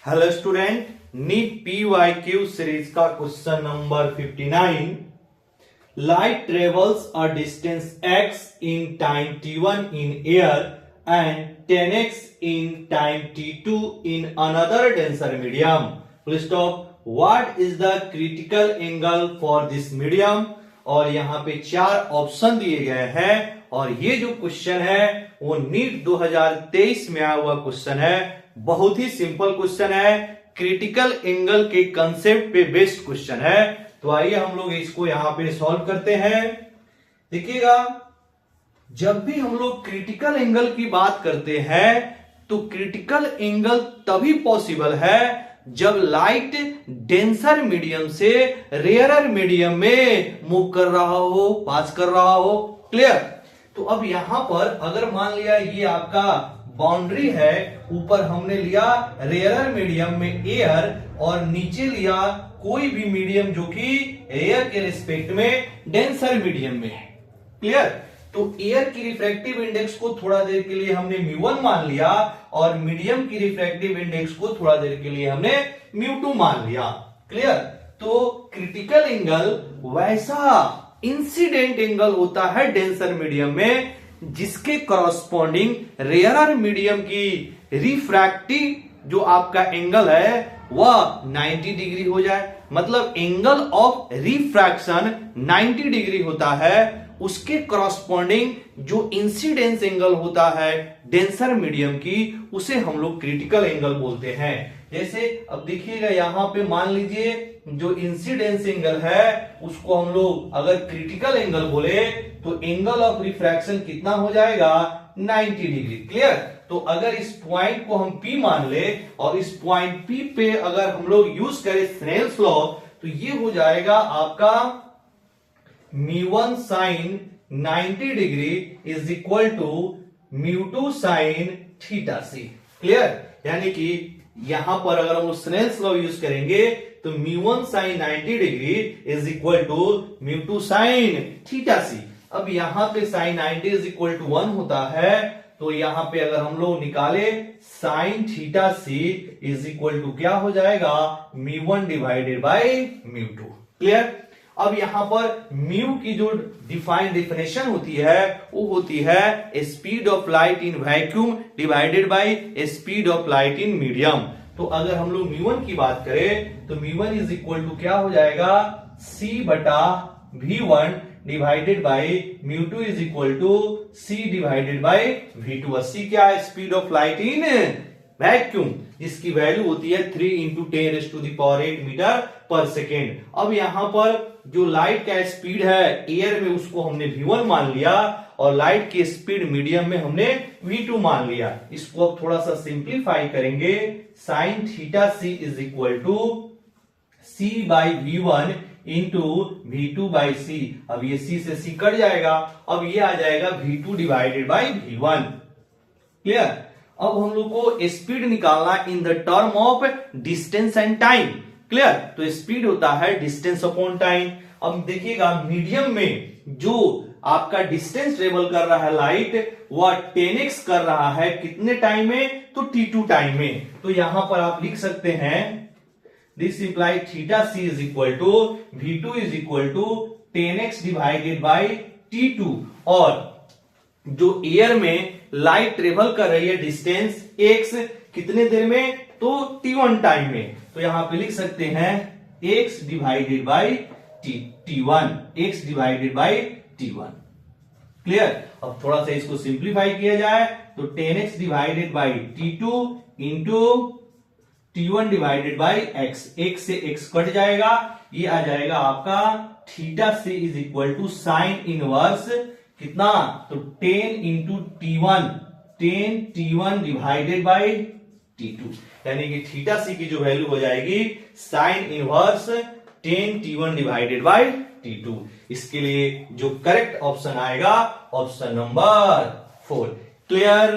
Hello student, NEET PYQ series का question number 59। Light travels a distance x in time t1 in air and 10x in time t2 in another denser medium. Full stop. What is the critical angle for this medium? और यहाँ पे 4 option दिए गए हैं और ये जो question है वो नीट 2023 में आया हुआ क्वेश्चन है। बहुत ही सिंपल क्वेश्चन है, क्रिटिकल एंगल के कंसेप्ट पे बेस्ड क्वेश्चन है। तो आइए हम लोग इसको यहां पे सॉल्व करते हैं। देखिएगा, जब भी हम लोग क्रिटिकल एंगल की बात करते हैं तो क्रिटिकल एंगल तभी पॉसिबल है जब लाइट डेंसर मीडियम से रेयरर मीडियम में मूव कर रहा हो, पास कर रहा हो। क्लियर? तो अब यहां पर अगर मान लिया ये आपका बाउंड्री है, ऊपर हमने लिया रेयरर मीडियम में एयर और नीचे लिया कोई भी मीडियम जो कि एयर के रिस्पेक्ट में डेंसर मीडियम में है। क्लियर? तो एयर की रिफ्रैक्टिव इंडेक्स को थोड़ा देर के लिए हमने μ1 मान लिया और मीडियम की रिफ्रैक्टिव इंडेक्स को थोड़ा देर के लिए हमने μ2 मान लिया। क्लियर? तो क्रिटिकल एंगल वैसा इंसिडेंट एंगल होता है डेंसर मीडियम में जिसके कॉरस्पॉन्डिंग रेयरर मीडियम की रिफ्रैक्टिव जो आपका एंगल है वह 90 डिग्री हो जाए। मतलब एंगल ऑफ रिफ्रैक्शन 90 डिग्री होता है, उसके कॉरस्पॉन्डिंग जो इंसिडेंस एंगल होता है डेंसर मीडियम की उसे हम लोग क्रिटिकल एंगल बोलते हैं। जैसे अब देखिएगा यहां पे मान लीजिए जो इंसिडेंस एंगल है उसको हम लोग अगर क्रिटिकल एंगल बोले तो एंगल ऑफ रिफ्रैक्शन कितना हो जाएगा 90 डिग्री। क्लियर? तो अगर इस पॉइंट को हम P मान ले और इस पॉइंट P पे अगर हम लोग यूज करें स्नेल्स लॉ तो ये हो जाएगा आपका μ1 sin 90 degree is equal to μ2 sin theta c। Clear? यानी कि यहां पर अगर हम स्नेल्स लॉ यूज करेंगे तो μ1 sin 90 degree is equal to μ2 sin theta c। अब यहां पे sin 90 इज इक्वल टू 1 होता है तो यहां पे अगर हम लोग निकाले sin theta c is equal to क्या हो जाएगा μ1 डिवाइडेड बाय μ2। क्लियर? अब यहां पर म्यू की जो डिफाइंड डेफिनेशन होती है वो होती है speed of light in vacuum divided by speed of light in medium. तो अगर हम लोग μ1 की बात करें तो μ1 इज इक्वल टू क्या हो जाएगा c बटा v1 divided by μ2 is equal to c divided by v2। c क्या है? Speed of light in vacuum, जिसकी वैल्यू होती है 3 इंटू 10⁸ मीटर पर सेकेंड। अब यहां पर जो लाइट का स्पीड है एयर में उसको हमने v1 मान लिया और लाइट की स्पीड मीडियम में हमने v2 मान लिया। इसको अब थोड़ा सा सिंप्लीफाई करेंगे, sin theta c is equal to c by v1 into v2 by c। अब ये c से c कट जाएगा, अब ये आ जाएगा v2 divided by v1। Clear? अब हम लोग को स्पीड निकालना in the term of distance and time. Clear? तो स्पीड होता है डिस्टेंस अपॉन टाइम। अब देखिएगा मीडियम में जो आपका डिस्टेंस ट्रेवल कर रहा है लाइट वह 10x कर रहा है कितने टाइम में? तो t2 टाइम में। तो यहां पर आप लिख सकते हैं this imply theta c is equal to v2 is equal to 10x divided by t2। और जो एयर में लाइट ट्रेवल कर रही है डिस्टेंस x कितने देर में? तो t1 टाइम में। तो यहां पे लिख सकते हैं x divided by t1, x divided by t1। Clear? अब थोड़ा सा इसको सिंप्लीफाई किया जाए तो 10x divided by t2 into t1 divided by x, x से x कट जाएगा, ये आ जाएगा आपका theta c is equal to sine inverse कितना? तो 10 into t1, 10 t1 divided by t2। यानी कि थीटा c की जो वैल्यू हो जाएगी sine inverse 10 t1 divided by t2। इसके लिए जो करेक्ट ऑप्शन आएगा ऑप्शन नंबर 4। क्लियर?